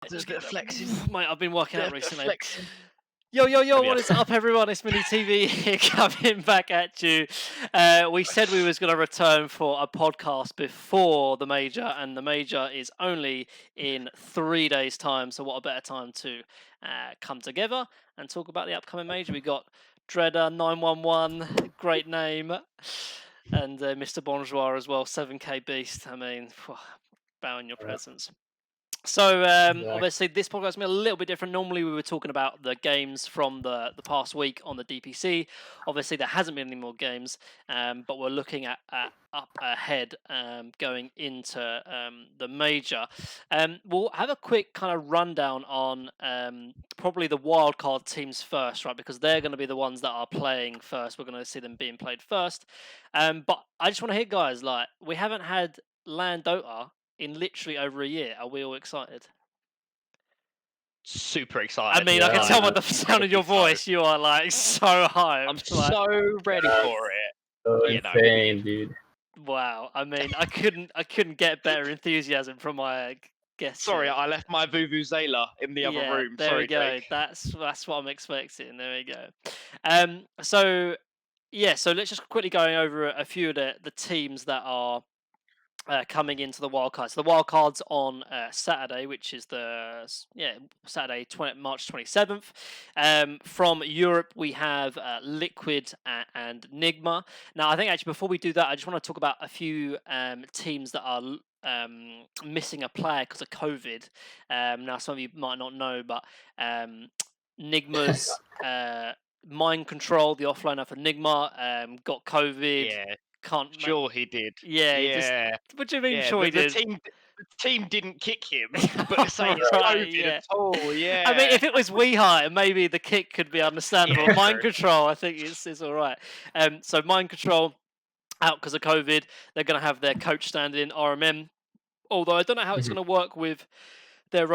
Just a bit of flexing. Mate, I've been working out recently. Flexing. Yo, what is up, everyone? It's Mini TV here, coming back at you. We said we was going to return for a podcast before the major, and the major is only in 3 days' time. So what a better time to come together and talk about the upcoming major. We got Dredder 911, great name, and Mr. Bonjour as well, 7K Beast. I mean, bow in your presence. So obviously this podcast is going to be a little bit different. Normally we were talking about the games from the past week on the DPC. Obviously there hasn't been any more games, but we're looking at up ahead going into the major. We'll have a quick kind of rundown on probably the wildcard teams first, right? Because they're going to be the ones that are playing first. We're going to see them being played first. But I just want to hear, guys, like, we haven't had LAN Dota in literally over a year. Are we all excited? Super excited. I mean, I can tell by the sound of your voice, you are like so hyped. I'm so ready for it. So insane, dude. Wow. I mean, I couldn't get better enthusiasm from my guests. Sorry, I left my Vuvuzela in the other room. There Sorry, we go. Jake. That's what I'm expecting. There we go. So let's just quickly go over a few of the teams that are coming into the wildcards. The wildcards on Saturday, which is Saturday, March 27th. From Europe, we have Liquid and Nigma. Now, I think actually before we do that, I just want to talk about a few teams that are missing a player because of COVID. Now, some of you might not know, but Nigma's Mind Control, the offliner for Nigma, got COVID. Yeah. Sure he did. Yeah. What do you mean? Sure he did. The team didn't kick him, but say it's COVID at all. Yeah. I mean, if it was Weehigh, maybe the kick could be understandable. Yeah. Mind Control, I think it's all right. So Mind Control out because of COVID. They're going to have their coach stand in RMM. Although I don't know how it's going to work with their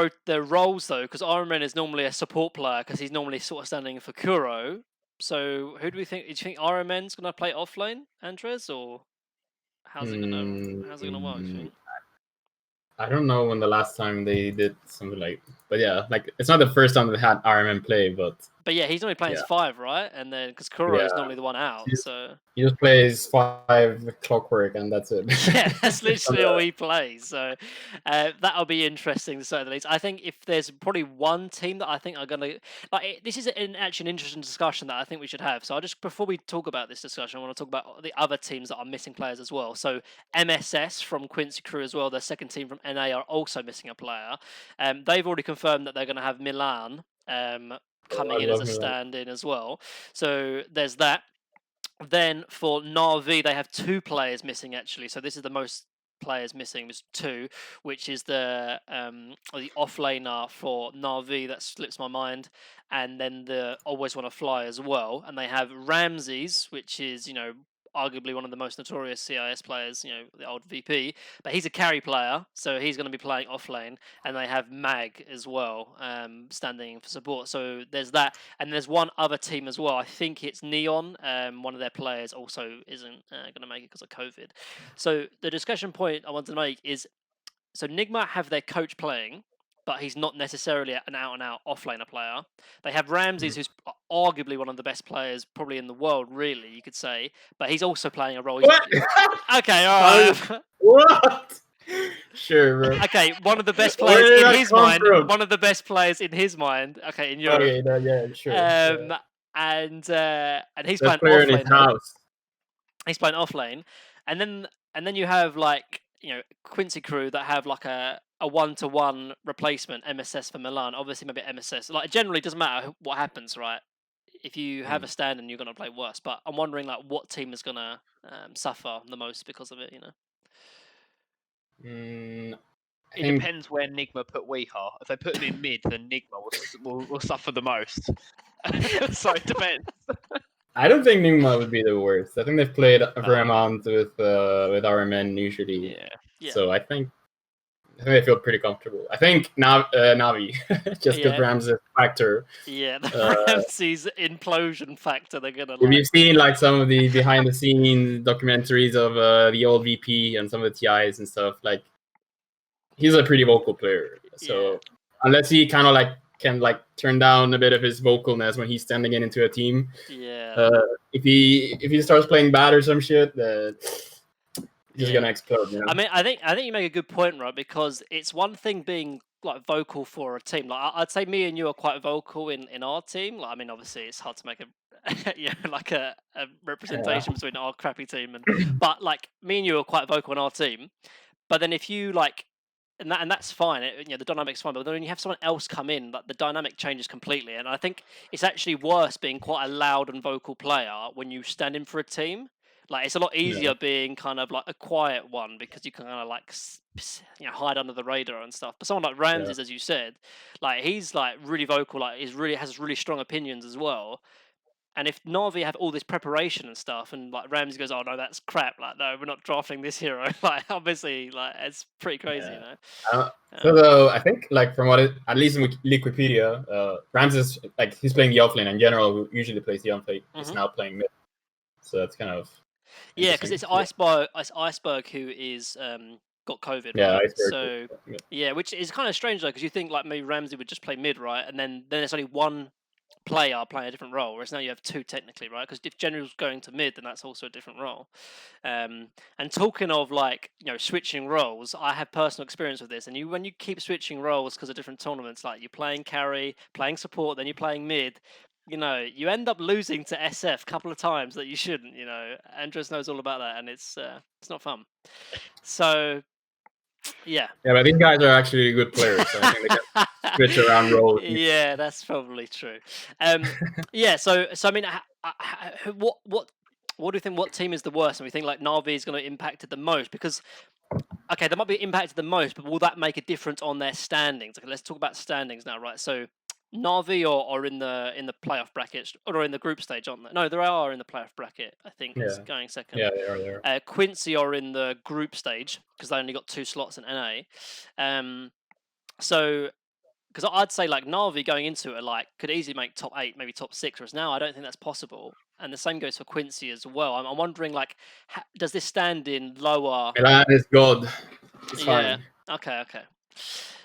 roles though, because RMN is normally a support player because he's normally sort of standing for Kuro. So, who do we think? Do you think RMN's going to play offlane, Andres, or how's it going to work? Do you think? I don't know when the last time they did something but yeah, it's not the first time they had RMN play, but yeah, he's only playing 5, right? And then because Kuro is normally the one out, he just plays 5 clockwork, and that's it. Yeah, that's literally all he plays. So that'll be interesting to say the least. I think if there's probably one team that I think are going to this is actually an interesting discussion that I think we should have. So before we talk about this discussion, I want to talk about the other teams that are missing players as well. So MSS from Quincy Crew as well, their second team from NA, are also missing a player. They've already confirmed that they're going to have Milan coming in as a stand-in as well. So there's that. Then for Na'Vi, they have 2 players missing actually. So this is the most players missing, was 2, which is the offlaner for Na'Vi, that slips my mind, and then the Always Wanna Fly as well. And they have Ramses, which is, arguably one of the most notorious CIS players, the old VP, but he's a carry player, so he's going to be playing offlane. And they have Mag as well, standing for support. So there's that, and there's one other team as well. I think it's Neon. One of their players also isn't going to make it because of COVID. So the discussion point I wanted to make is, so Nigma have their coach playing, but he's not necessarily an out-and-out offlaner player. They have Ramses, who's arguably one of the best players probably in the world, really, you could say, but he's also playing a role. Okay, all right. What? Sure, bro. Okay, one of the best players in his mind. One of the best players in his mind. Okay, in Europe. Okay, sure. And he's playing offlane. In his house. He's playing offlane, and then you have Quincy Crew that have a 1-to-1 replacement, MSS for Milan. Obviously, maybe MSS. Generally, it doesn't matter what happens, right? If you have a stand and you're going to play worse. But I'm wondering, what team is going to suffer the most because of it, It depends where Nigma put Weeha. If they put him in mid, then Nigma will suffer the most. So it depends. I don't think Nigma would be the worst. I think they've played a fair amount with RMN usually. Yeah. So I think they feel pretty comfortable. I think Navi, just because Ramses factor. Yeah, the Ramses implosion factor. They're gonna. If you've seen some of the behind-the-scenes documentaries of the old VP and some of the TIs and stuff, he's a pretty vocal player. So unless he kind of like can like turn down a bit of his vocalness when he's standing into a team. Yeah. If he starts playing bad or some shit, he's just gonna explode. You know? I mean, I think you make a good point, right? Because it's one thing being like vocal for a team. Like I'd say me and you are quite vocal in our team. Like I mean, obviously it's hard to make a like a representation between our crappy team but like me and you are quite vocal in our team. But then if you like and that's fine. The dynamic's fine. But then when you have someone else come in, like the dynamic changes completely. And I think it's actually worse being quite a loud and vocal player when you stand in for a team. Like it's a lot easier being kind of like a quiet one because you can kind of like hide under the radar and stuff. But someone like Ramses, as you said, like he's like really vocal. Like has really strong opinions as well. And if Na'Vi have all this preparation and stuff, and like Ramsey goes, "Oh no, that's crap! Like no, we're not drafting this hero." Like obviously, like it's pretty crazy, you know. So I think like from at least in Wikipedia, Ramses like he's playing the offlane in general. Who usually plays the offlane. He's now playing mid. So that's kind of because it's Iceberg. It's Iceberg who is got COVID. Yeah, right? Iceberg. So which is kind of strange though, because you think like maybe Ramsey would just play mid, right? And then there's only one player playing a different role, whereas now you have two technically, right? Because if General's going to mid, then that's also a different role. And talking of like switching roles, I have personal experience with this. And when you keep switching roles because of different tournaments, like you're playing carry, playing support, then you're playing mid, you end up losing to SF a couple of times that you shouldn't. Andres knows all about that, and it's not fun. So. Yeah, but these guys are actually good players. So I think they can switch around roles. Yeah, that's probably true. So I mean, what do you think? What team is the worst? And we think like Na'Vi is going to impact it the most because, okay, they might be impacted the most, but will that make a difference on their standings? Okay, let's talk about standings now, right? So Na'Vi are in the playoff bracket or in the group stage, aren't they? No, they are in the playoff bracket. I think it's going second. Yeah, they are. Quincy are in the group stage because they only got 2 slots in NA. So because I'd say like Na'Vi going into it like could easily make top 8, maybe top 6, whereas now I don't think that's possible. And the same goes for Quincy as well. I'm wondering like, does this stand in lower? Milan is God. It's fine. Okay.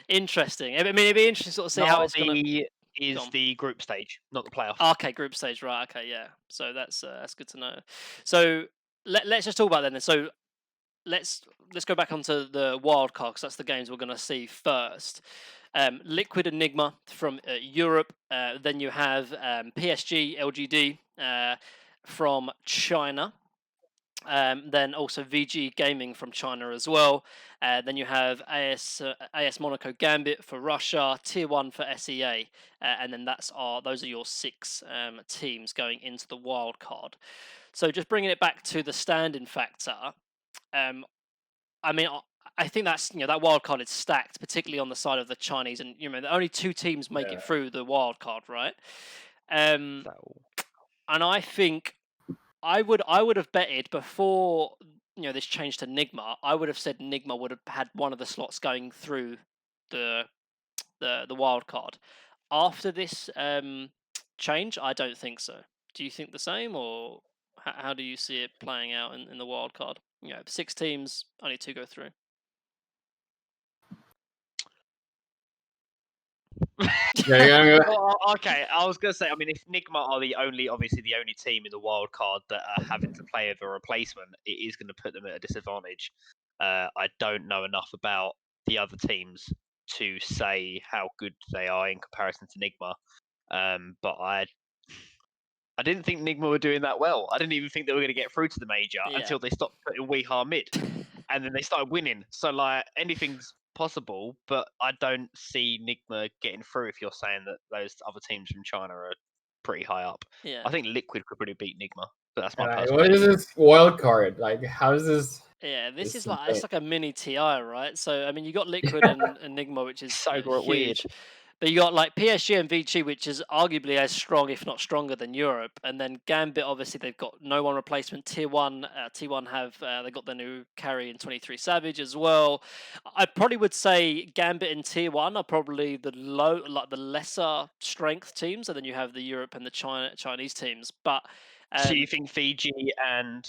Interesting. I mean, it'd be interesting to sort of see how it's going to. Is the group stage, not the playoff. Okay, group stage, right? Okay, yeah. So that's good to know. So let's just talk about that then. So let's go back onto the wild card because that's the games we're going to see first. Liquid Enigma from Europe. Then you have PSG LGD from China. Then also VG Gaming from China as well. Then you have AS Monaco Gambit for Russia, Tier 1 for SEA, and then those are your 6 teams going into the wild card. So just bringing it back to the stand-in factor, I mean, I think that's that wild card is stacked, particularly on the side of the Chinese, and only 2 teams make it through the wild card, right? And I think I would have betted before this change to Nigma. I would have said Nigma would have had one of the slots going through the wild card. After this change, I don't think so. Do you think the same, or how do you see it playing out in the wild card? 6 teams, only 2 go through. Okay, I was gonna say. I mean, if Nigma are obviously the only team in the wild card that are having to play with a replacement, it is going to put them at a disadvantage. I don't know enough about the other teams to say how good they are in comparison to Nigma. But I didn't think Nigma were doing that well. I didn't even think they were going to get through to the major until they stopped putting Weeha mid, and then they started winning. So like anything's possible, but I don't see Nigma getting through if you're saying that those other teams from China are pretty high up. Yeah. I think Liquid could probably beat Nigma, but that's my personal What is this wild card? Like, how is this? Yeah, this is like it's like a mini TI, right? So I mean, you got Liquid and Enigma, which is so huge. Weird. But you got like PSG and VG, which is arguably as strong, if not stronger, than Europe. And then Gambit, obviously, they've got no one replacement. Tier 1, T1 have they got their new carry in 23 Savage as well. I probably would say Gambit and Tier 1 are probably the lesser strength teams, and then you have the Europe and the Chinese teams. But so you think Fiji and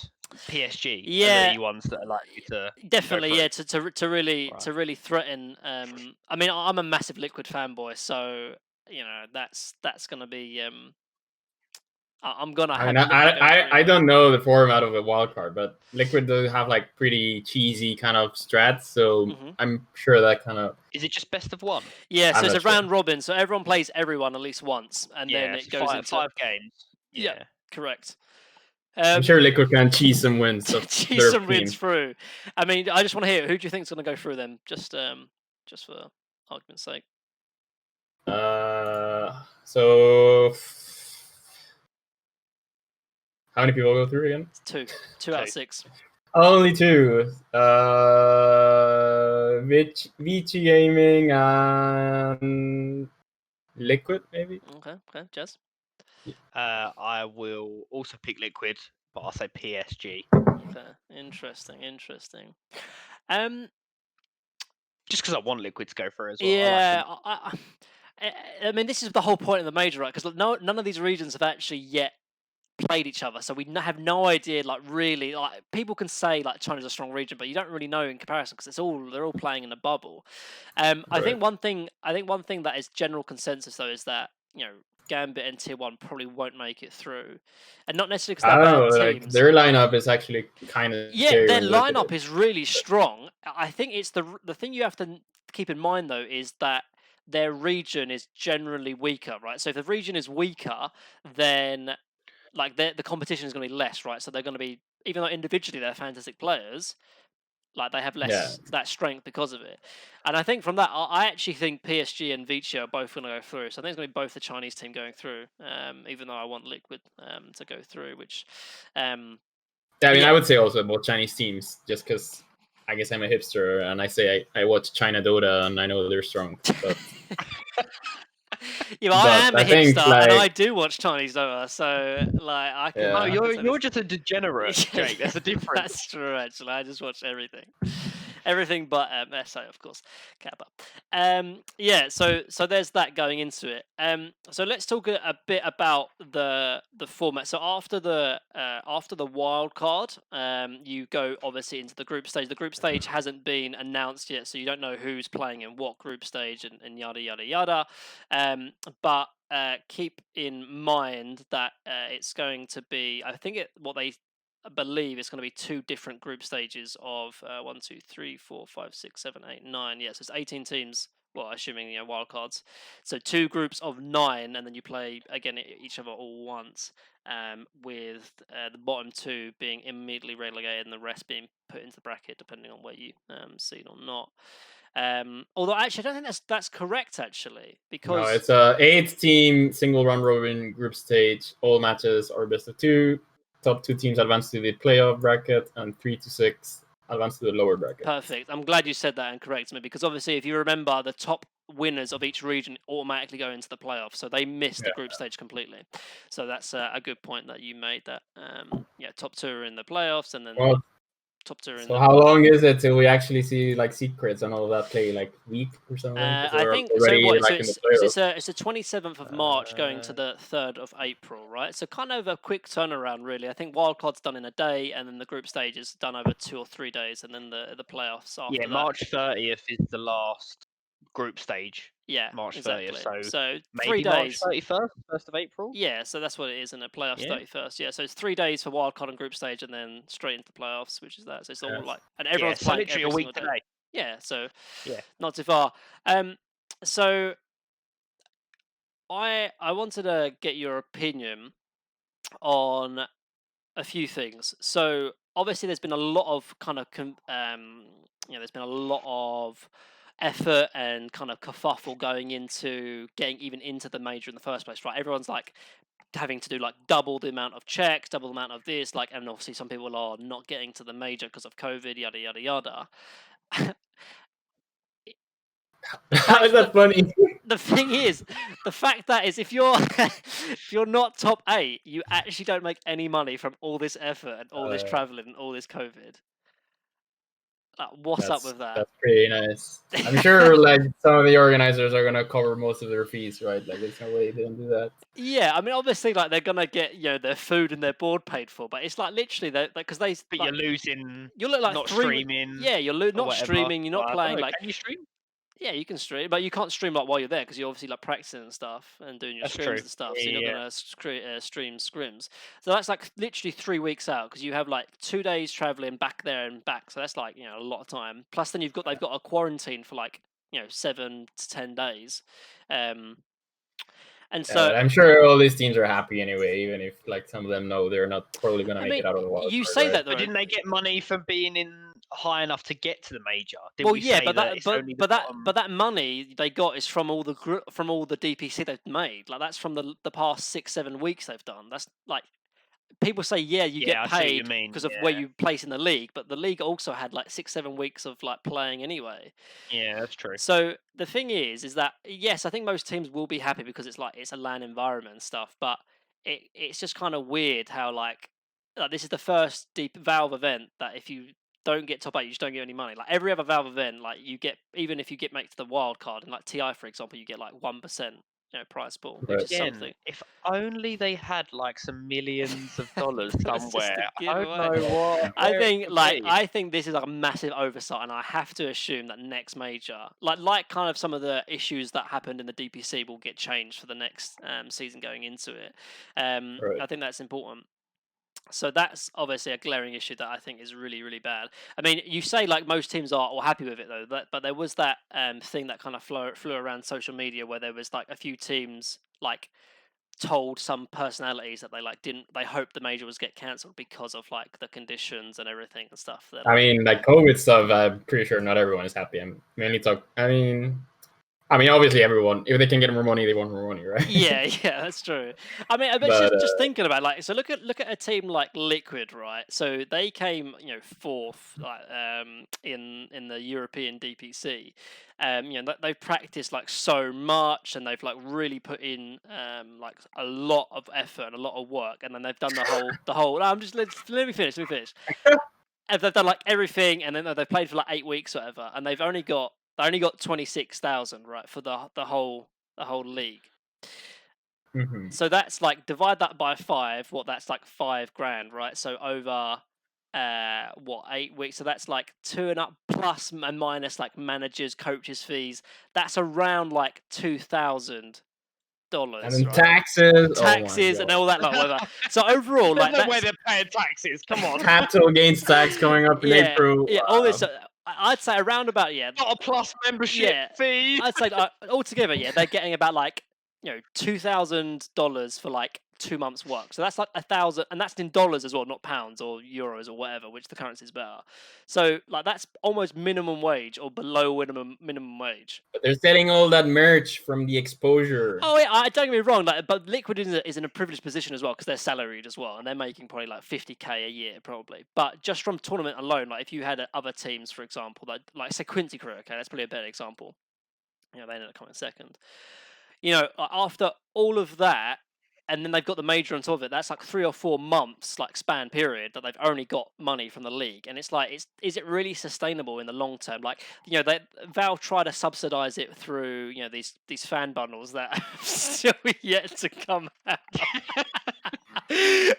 PSG. Yeah. Are the ones that are likely to Definitely, go yeah. through. To really Right. to really threaten. I mean, I'm a massive Liquid fanboy, so you know that's going to be. I'm gonna I have. mean, Liquid go through. I don't know the format of a wild card, but Liquid does have like pretty cheesy kind of strats, so Mhm. I'm sure that kind of. Is it just best of one? Yeah, so I'm it's a not sure. round robin, so everyone plays everyone at least once, and then Yeah, it so goes into five games. Yeah. Yeah. correct. I'm sure Liquid can cheese some wins of Cheese their some wins team. through. I mean, I just want to hear who do you think is going to go through them? Just for argument's sake. So how many people go through again? It's two out of 6. Only 2. Vici Gaming and Liquid, maybe. Okay, Jez. I will also pick Liquid, but I'll say PSG. Okay, interesting. Just because I want Liquid to go through as well. Yeah, I like I mean, this is the whole point of the major, right? Because none of these regions have actually yet played each other, so we have no idea. Like, really, like people can say like China's a strong region, but you don't really know in comparison because they're all playing in a bubble. I think one thing that is general consensus though is that Gambit and Tier 1 probably won't make it through, and not necessarily because they're bad like teams. their lineup is actually kind of scary. Their lineup is really strong. I think it's the thing you have to keep in mind though is that their region is generally weaker, right? So if the region is weaker, then like the competition is going to be less, right? So they're going to be, even though individually they're fantastic players, like they have less that strength because of it. And I think from that, I actually think PSG and Vici are both going to go through. So I think it's going to be both the Chinese team going through, even though I want Liquid to go through, which... I would say also both Chinese teams, just because I guess I'm a hipster and I say I watch China Dota and I know they're strong. But... Yeah, I am a hipster, and I do watch Chinese Dota, so like I can. No, you're just a degenerate, Jake. There's a difference. That's true, actually. I just watch everything but SO, of course, Kappa. So there's that going into it. So let's talk a bit about the format. So after the wild card, you go obviously into the group stage. The group stage hasn't been announced yet, so you don't know who's playing in what group stage and yada yada yada. But keep in mind that it's going to be, I think I believe it's going to be 2 different group stages of 1, 2, 3, 4, 5, 6, 7, 8, 9. Yes, it's 18 teams. Well, assuming wildcards. So 2 groups of 9, and then you play again each other all once. With the bottom 2 being immediately relegated, and the rest being put into the bracket depending on where you seed or not. Although actually, I don't think that's correct actually, because no, it's a 8-team single round robin group stage. All matches are best of 2. Top 2 teams advance to the playoff bracket, and 3 to 6 advance to the lower bracket. Perfect. I'm glad you said that and corrected me, because obviously, if you remember, the top winners of each region automatically go into the playoffs, so they missed the group stage completely. So that's a good point that you made. That top 2 are in the playoffs, and then top 2 are in. So how long is it till we actually see like secrets and all of that play? Like week or something? I think already, it's the 27th of March going to the 3rd of April, right? So kind of a quick turnaround, really. I think wildcard's done in a day, and then the group stage is done over 2 or 3 days, and then the playoffs after that. March 30th is the last group stage. Yeah, March exactly. 30th. So maybe 3 days. March 31st, 1st of April. Yeah, so that's what it is in a playoffs 31st. Yeah, so it's 3 days for wildcard and group stage, and then straight into the playoffs, which is that. So it's all like, and everyone's playing literally every a week single day. today. Yeah, so not too far. So I wanted to get your opinion on a few things. So obviously, there's been a lot of kind of there's been a lot of effort and kind of kerfuffle going into getting even into the major in the first place, right? Everyone's like having to do like double the amount of checks, double the amount of this, like, and obviously some people are not getting to the major because of COVID, yada yada yada. How is that funny? The thing is, the fact that is, if you're if you're not top 8, you actually don't make any money from all this effort and all this traveling and all this COVID. Like, what's up with that? That's pretty nice. I'm sure like some of the organizers are gonna cover most of their fees, right? Like there's no way they don't do that. Yeah, I mean, obviously, like they're gonna get their food and their board paid for, but it's like literally they because they. But like, you're losing. you look like not 3 streaming. Yeah, you're not whatever. streaming. You're not Well, I don't playing know, like. Can you stream? Yeah, you can stream, but you can't stream like while you're there because you're obviously like practicing and stuff and doing your That's scrims true. and stuff. So you're Yeah. not gonna stream scrims. So that's like literally 3 weeks out because you have like 2 days traveling back there and back. So that's like a lot of time. Plus, then they've got a quarantine for like 7 to 10 days. And Yeah, so but I'm sure all these teams are happy anyway, even if like some of them know they're not probably gonna make it out of the wild. You say that though. But didn't they get money for being in high enough to get to the major? Well, yeah, but that money they got is from all the DPC they've made. Like that's from the past 6-7 weeks they've done. That's like people say, you get paid because of where you place in the league, but the league also had like 6-7 weeks of like playing anyway. Yeah, that's true. So the thing is that yes, I think most teams will be happy because it's a LAN environment and stuff, but it's just kind of weird how like this is the first deep Valve event that if you don't get top 8, you just don't get any money. Like every other Valve event, like you get, even if you make to the wild card, and like TI for example, you get like 1%. Prize pool, which is something. If only they had like some millions of dollars somewhere. I don't giveaway. know what. I think this is like a massive oversight, and I have to assume that next major, like kind of some of the issues that happened in the DPC, will get changed for the next season going into it. Right. I think that's important. So that's obviously a glaring issue that I think is really, really bad. I mean, you say like most teams are all happy with it though, but there was that thing that kind of flew around social media where there was like a few teams like told some personalities that they hoped the major was get cancelled because of like the conditions and everything and stuff. That, I mean, like COVID stuff, I'm pretty sure not everyone is happy. I mean, obviously everyone, if they can get more money, they want more money, right? Yeah, that's true. I mean, but just thinking about it, like, so look at a team like Liquid, right? So they came, fourth, like, in the European DPC. They've practiced like so much, and they've like really put in like a lot of effort and a lot of work, and then they've done the whole. No, let me finish. And they've done like everything, and then they've played for like 8 weeks, or whatever, and they've only got 26,000, right, for the whole league. Mm-hmm. So that's like, divide that by 5. That's like $5,000, right? So over 8 weeks. So that's like 2 and up plus and minus like managers, coaches' fees. That's around like $2,000. And then taxes, and all that, like whatever. So overall, like no way they're paying taxes. Come on, capital gains tax coming up in April. Yeah, all this. I'd say around about not a plus membership fee. I'd say altogether, they're getting about like $2,000 for like 2 months' work. So that's like 1,000, and that's in dollars as well, not pounds or euros or whatever, which the currency is better. So like that's almost minimum wage or below minimum wage. But they're selling all that merch from the exposure. Oh yeah, I don't get me wrong. Like, but Liquid is in a privileged position as well because they're salaried as well, and they're making probably like 50k a year probably. But just from tournament alone, like if you had other teams, for example, like say Quincy Crew, okay, that's probably a better example. They ended up coming second. After all of that, and then they've got the major on top of it, that's like 3 or 4 months like span period that they've only got money from the league. And it's like, is it really sustainable in the long term? Like, Valve try to subsidize it through, these fan bundles that have still yet to come out.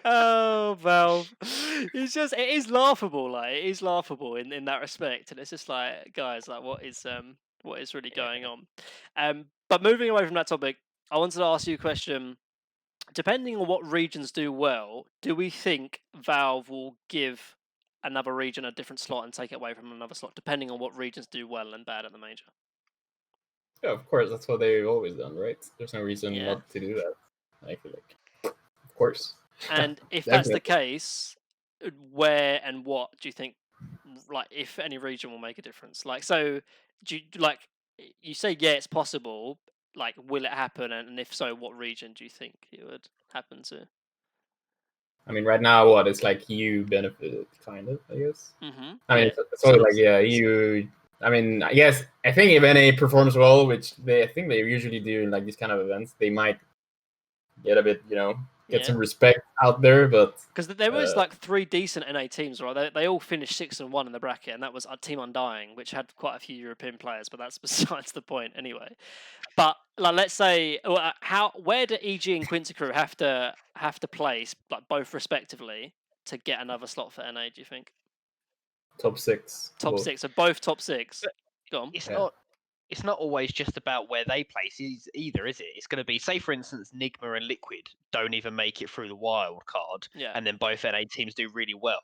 Oh, Valve. It is laughable. Like, it is laughable in that respect. And it's just like, guys, like what is really going on? But moving away from that topic, I wanted to ask you a question. Depending on what regions do well, do we think Valve will give another region a different slot and take it away from another slot, depending on what regions do well and bad at the major? Yeah, of course. That's what they've always done, right? There's no reason not to do that, I feel like. Of course. And if that's the case, where and what do you think, like, if any region will make a difference? Like, so, do you, like, you say, it's possible. Like, will it happen? And if so, what region do you think it would happen to? I mean, right now, it's like EU benefited, kind of, I guess. Mm-hmm. I mean, it's sort of like, EU. I mean, I think if NA performs well, which I think they usually do in like these kind of events, they might get a bit, get some respect out there. But because there was like 3 decent NA teams, right? They all finished 6-1 in the bracket, and that was Team Undying, which had quite a few European players, but that's besides the point anyway. But like, let's say, where do EG and Quincy Crew have to place, like both respectively, to get another slot for NA? Do you think top 6? top 6? So both top 6. Go on. It's not always just about where they place either, is it? It's going to be, say, for instance, Nigma and Liquid don't even make it through the wild card, and then both NA teams do really well.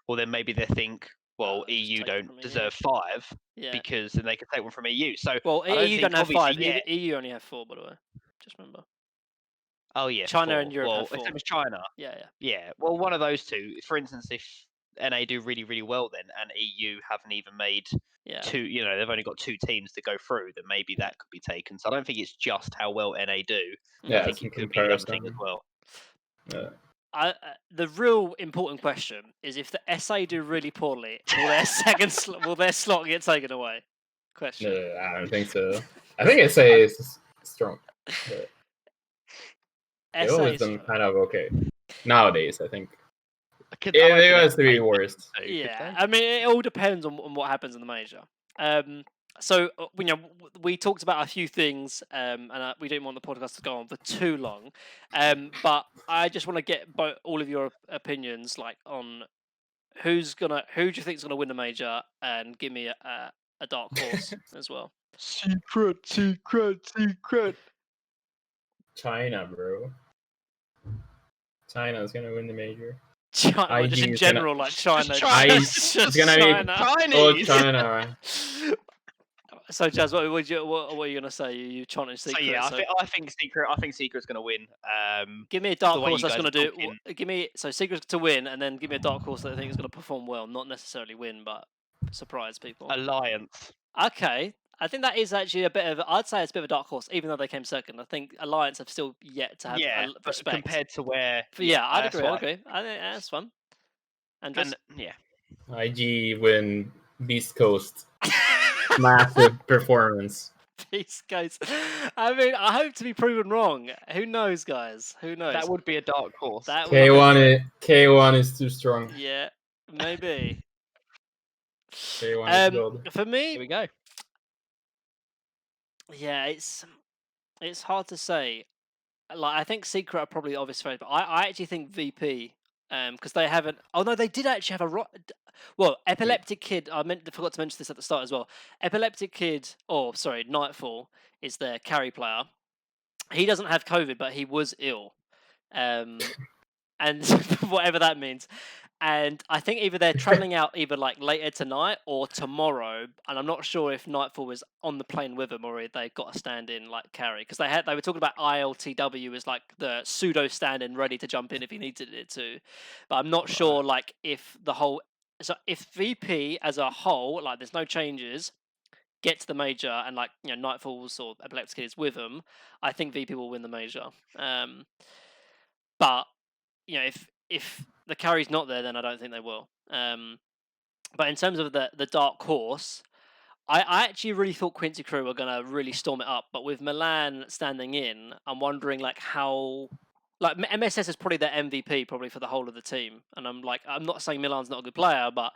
Well, then maybe they think, well, EU don't deserve 5 because then they could take one from EU. So, well, EU don't have 5. EU only have 4, by the way. Just remember. Oh yeah, China 4. and Europe have 4. If it was China. Yeah. Well, one of those two. For instance, if NA do really, really well, then and EU haven't even made 2. You know, they've only got 2 teams to go through. Then maybe that could be taken. So I don't think it's just how well NA do. Yeah, I think it could be the other thing as well. Yeah. The real important question is if the SA do really poorly, will their will their slot get taken away? Question. No, I don't think so. I think SA is strong. They've always done kind of okay. Nowadays, I think. It has to be worst. Yeah, I mean, it all depends on what happens in the major. So we talked about a few things, and we didn't want the podcast to go on for too long. But I just want to get all of your opinions, like on who do you think is gonna win the major, and give me a dark horse as well. Secret. China, bro. China's gonna win the major. China, just in general, like China. It's gonna be Chinese. China. So, Jazz, what are you gonna say? You chanting Secret? So yeah, I think Secret's gonna win. Give me a dark horse that's gonna do. Secret's to win, and then give me a dark horse that I think is gonna perform well, not necessarily win, but surprise people. Alliance. Okay, I think that is actually I'd say it's a bit of a dark horse, even though they came second. I think Alliance have still yet to have respect compared to where. I'd agree. I think that's fun. And IG win Beast Coast. Massive performance. Beast Coast. I mean, I hope to be proven wrong. Who knows, guys? Who knows? That would be a dark horse. K1 is too strong. Yeah, maybe. K1 is gold. For me, here we go. Yeah, it's hard to say. Like, I think Secret are probably the obvious favourite, but I actually think VP, because they haven't. Oh no, they did actually have Epileptic Kid. Forgot to mention this at the start as well. Epileptic Kid, Nightfall is their carry player. He doesn't have COVID, but he was ill, and whatever that means. And I think either they're traveling out either like later tonight or tomorrow, and I'm not sure if Nightfall was on the plane with them or if they got a stand-in like carry, because they were talking about ILTW as like the pseudo stand-in ready to jump in if he needed it to, but I'm not sure like if VP as a whole, like there's no changes, get to the major and like Nightfalls or Epileptic Kid is with them, I think VP will win the major. But if the carry's not there, then I don't think they will. But in terms of the dark horse, I actually really thought Quincy Crew were going to really storm it up. But with Milan standing in, I'm wondering like how... Like MSS is probably their MVP probably for the whole of the team. And I'm not saying Milan's not a good player, but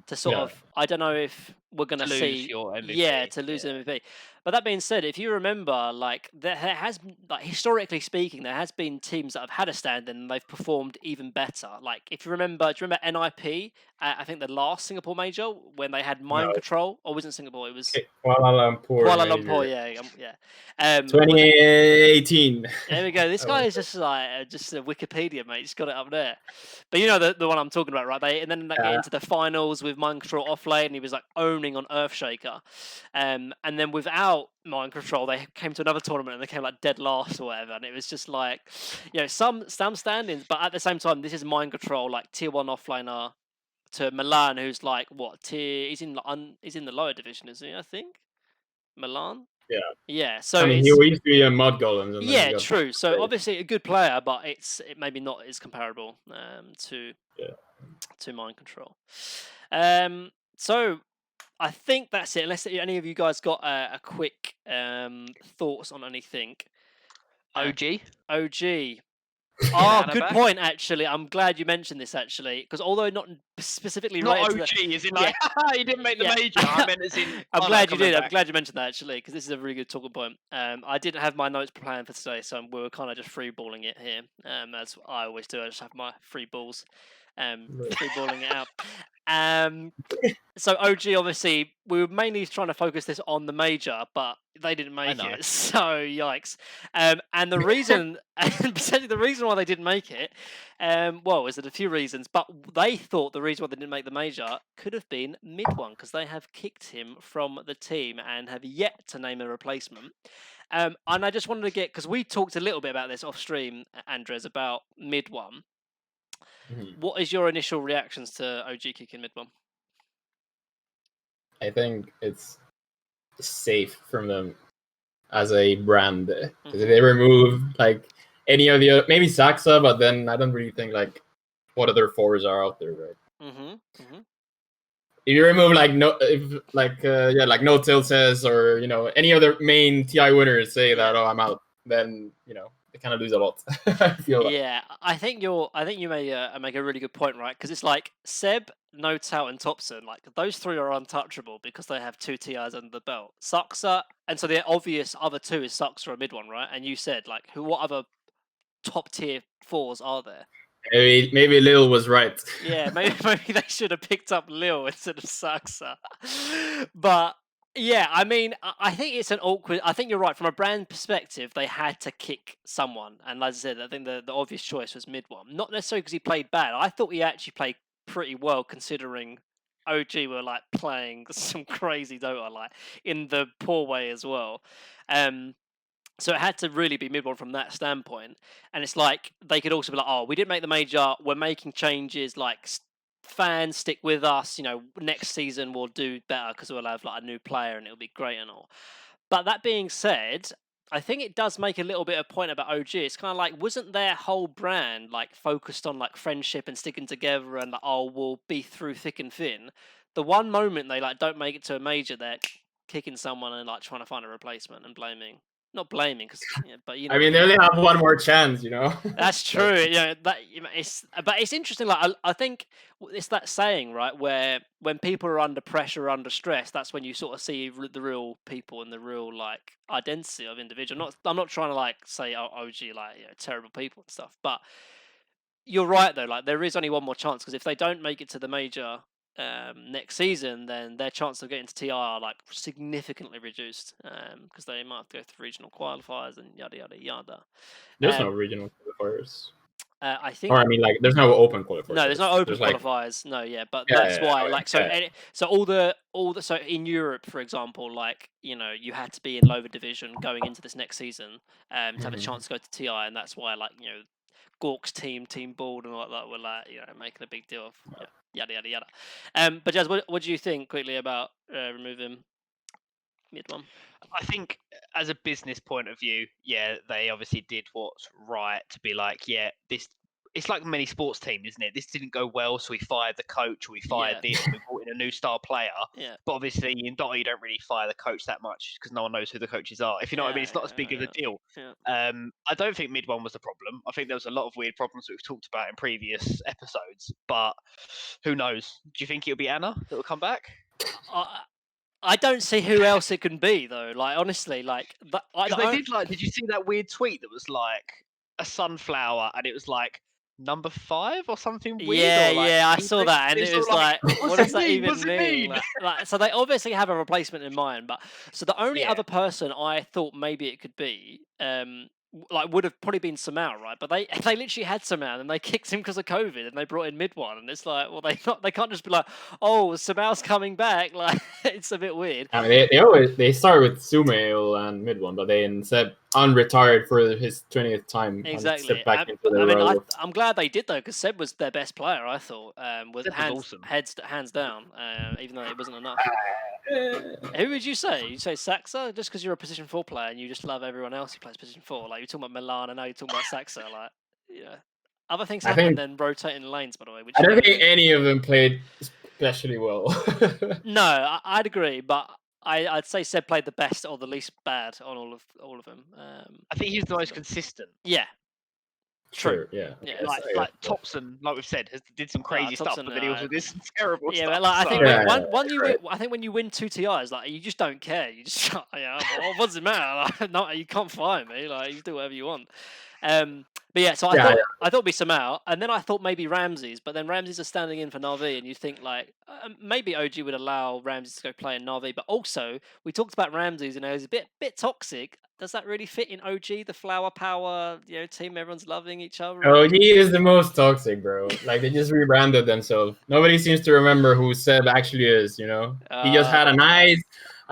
to sort of... I don't know if we're going to see... your MVP. Yeah, to lose the MVP. But that being said, if you remember, like there has, like historically speaking, there has been teams that have had a stand-in and they've performed even better. Like if you remember, do you remember NIP? I think the last Singapore major when they had mind control, or wasn't Singapore? It was Kuala Lumpur. Yeah. 2018. There we go. This guy is just a Wikipedia, mate. He's got it up there. But you know the one I'm talking about, right? They get into the finals with mind control off lane, and he was like owning on Earthshaker. And then without mind control, they came to another tournament and they came like dead last or whatever, and it was just like, some stand-ins, but at the same time, this is mind control, like tier 1 offlaner to Milan, who's like he's in the lower division, isn't he? I think Milan. Yeah. So he used to be a Mud Golem. Yeah, true. So obviously a good player, but it maybe not as comparable to mind control. So I think that's it. Unless any of you guys got a quick thoughts on anything. OG. Oh, Anna good back? point. Actually, I'm glad you mentioned this. Actually, because although not specifically Not related OG, to the, as in like, he didn't make the yeah. major. I meant as in. I'm Anna glad you coming did. I'm back. glad you mentioned that actually, because this is a really good talking point. I didn't have my notes planned for today, so we were kind of just freeballing it here. As I always do. I just have my free balls, freeballing it out. So OG, obviously, we were mainly trying to focus this on the major, but they didn't make know. it. So yikes! And the reason, and potentially the reason why they didn't make it, well, is that a few reasons, but they thought the reason why they didn't make the major could have been Mid1 because they have kicked him from the team and have yet to name a replacement. And I just wanted to get, because we talked a little bit about this off stream, Andres, about Mid1. What is your initial reactions to OG kicking Mid1? I think it's safe from them as a brand. Mhm. They remove like any of the maybe Saxa, but then I don't really think like what other fours are out there, right? If you remove like like No Till says, or any other main TI winners say that I'm out, then they kind of lose a lot. I feel that. Yeah, I think you may make a really good point, right? Because it's like Seb, Notout, and Thompson. Like those three are untouchable because they have 2 TIs under the belt. Saxa, and so the obvious other two is Saxa or Mid1, right? And you said like what other top tier fours are there? Maybe Lil was right. Yeah, maybe they should have picked up Lil instead of Saxa. But yeah, I mean, I think it's an awkward. I think you're right. From a brand perspective, they had to kick someone, and as I said, I think the obvious choice was Mid1. Not necessarily because he played bad. I thought he actually played pretty well, considering OG were like playing some crazy Dota, like in the poor way as well. So it had to really be Mid1 from that standpoint. And it's like, they could also be like, oh, we didn't make the major, we're making changes, like, fans stick with us, next season we'll do better because we'll have like a new player and it'll be great and all. But that being said, I think it does make a little bit of point about OG. It's kind of like, wasn't their whole brand like focused on like friendship and sticking together and like, oh, we'll be through thick and thin? The one moment they like don't make it to a major, they're kicking someone and like trying to find a replacement and not blaming, because but I mean, they only have one more chance, That's true. But it's interesting. Like I think it's that saying, right, where when people are under pressure, under stress, that's when you sort of see the real people and the real like identity of individual. I'm not trying to like say OG like terrible people and stuff, but you're right though. Like there is only one more chance, because if they don't make it to the major next season, then their chance of getting to TI are like significantly reduced, because they might have to go through regional qualifiers and yada yada yada. There's no regional qualifiers. I think, or I mean, like, there's no open qualifiers. no, there's no open like, qualifiers. No, but Yeah, that's why. Like, so yeah. so all the so in Europe, for example, like you had to be in lower division going into this next season to have a chance to go to TI, and that's why like Gork's team Bald and all that were like making a big deal of yada yada yada. But Jazz, what do you think quickly about removing Mid1? I think as a business point of view, they obviously did what's right to be like, it's like many sports teams, isn't it? This didn't go well, so we fired the coach, or we fired this, and we brought in a new star player. Yeah. But obviously in Dota, you don't really fire the coach that much because no one knows who the coaches are. If you know what I mean, it's not as big of a deal. Yeah. I don't think Mid1 was the problem. I think there was a lot of weird problems that we've talked about in previous episodes, but who knows? Do you think it'll be Anna that will come back? I don't see who else it can be though. Like honestly, like did you see that weird tweet that was like a sunflower and it was like number 5 or something weird? Yeah, I saw that, and it was like, what does that even mean? Like, so they obviously have a replacement in mind, but so the only other person I thought maybe it could be, like would have probably been Samau, right? But they literally had Samau and they kicked him because of COVID, and they brought in Mid1, and it's like, well, they can't just be like, oh, Samau's coming back. Like it's a bit weird. I mean, they start with Sumail and Mid1, but they instead unretired for his 20th time. Exactly. And back into the role. I'm glad they did though, because Seb was their best player, I thought, with awesome. hands down, even though it wasn't enough. Who would you say? You say Saxa, just because you're a position 4 player and you just love everyone else who plays position 4? Like you're talking about Milan, and now you're talking about Saxa. Like, other things happen than rotating lanes. By the way, I don't think any of them played especially well. No, I'd agree, but I'd say Seb played the best or the least bad on all of them. I think he was the most consistent. Yeah. True. Yeah. Yeah. Like Thompson, like we've said, did some crazy stuff, Thompson, but then he also did some terrible yeah, stuff. but like, I think right. I think when you win 2 TIs, like you just don't care. You just well, what does it matter? Like, no, you can't fire me. Like you do whatever you want. But yeah, so I thought it'd be Samau, and then I thought maybe Ramses, but then Ramses are standing in for Na'Vi, and you think like maybe OG would allow Ramses to go play in Na'Vi, but also we talked about Ramses, he's a bit toxic. Does that really fit in OG, the flower power, team? Everyone's loving each other. OG is the most toxic, bro. Like they just rebranded themselves. Nobody seems to remember who Seb actually is. He just had a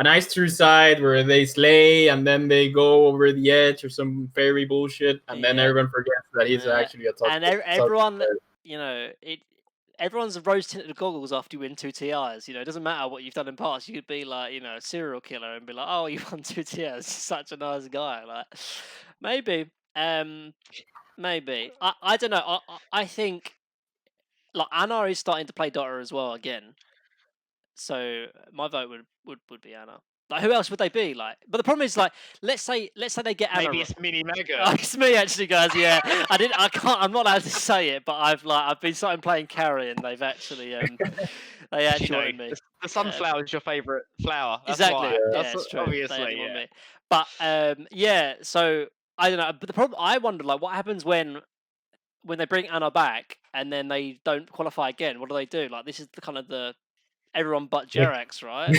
nice true side where they slay and then they go over the edge or some fairy bullshit, and then everyone forgets that he's actually a toxic. And everyone, everyone's rose-tinted goggles after you win 2 TIs. It doesn't matter what you've done in past. You could be like, a serial killer and be like, oh, you won 2 TIs. Such a nice guy. Like, maybe. Maybe. I don't know. I think like Anna is starting to play Dota as well again. So my vote would be Anna. Like who else would they be? Like, but the problem is like, let's say they get Anna. Maybe it's Mini Mega. Oh, it's me actually, guys. Yeah, I'm not allowed to say it, but I've been starting playing carry, and they've actually they actually wanted me. The sunflower is your favourite flower. That's exactly. Why. Yeah, That's true. Obviously, yeah. But so I don't know. But the problem, I wonder, like, what happens when they bring Anna back and then they don't qualify again? What do they do? Like, this is the kind of the everyone but Jerax, right?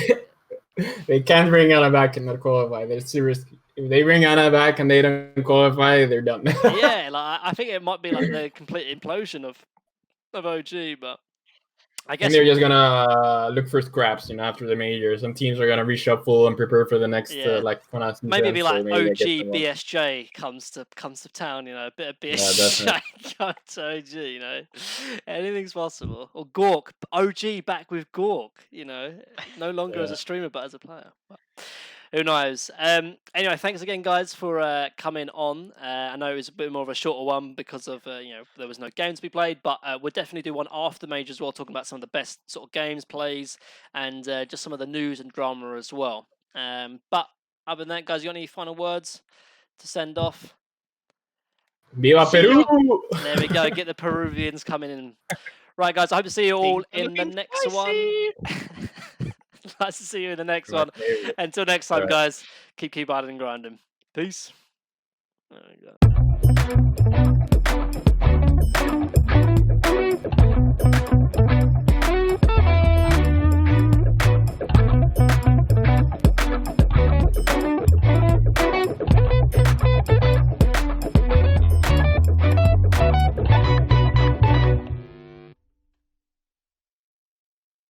They can't bring Anna back and not qualify. They're serious. If they bring Anna back and they don't qualify, they're done. Yeah, like I think it might be like the complete implosion of OG, but I guess they're just gonna look for scraps, after the major. Some teams are gonna reshuffle and prepare for the next maybe be like OG BSJ comes to town, a bit of BSJ comes to OG, anything's possible. Or Gork, OG back with Gork, no longer as a streamer but as a player. But who knows? Anyway, thanks again, guys, for coming on. I know it was a bit more of a shorter one because of there was no games to be played, but we'll definitely do one after the major as well, talking about some of the best sort of games, plays, and just some of the news and drama as well. But other than that, guys, you got any final words to send off? Viva Peru! There we go. Get the Peruvians coming in. Right, guys. I hope to see you all in the next one. Nice to see you in the next one. Until next time, guys, keep hard and grinding. Peace. There we go.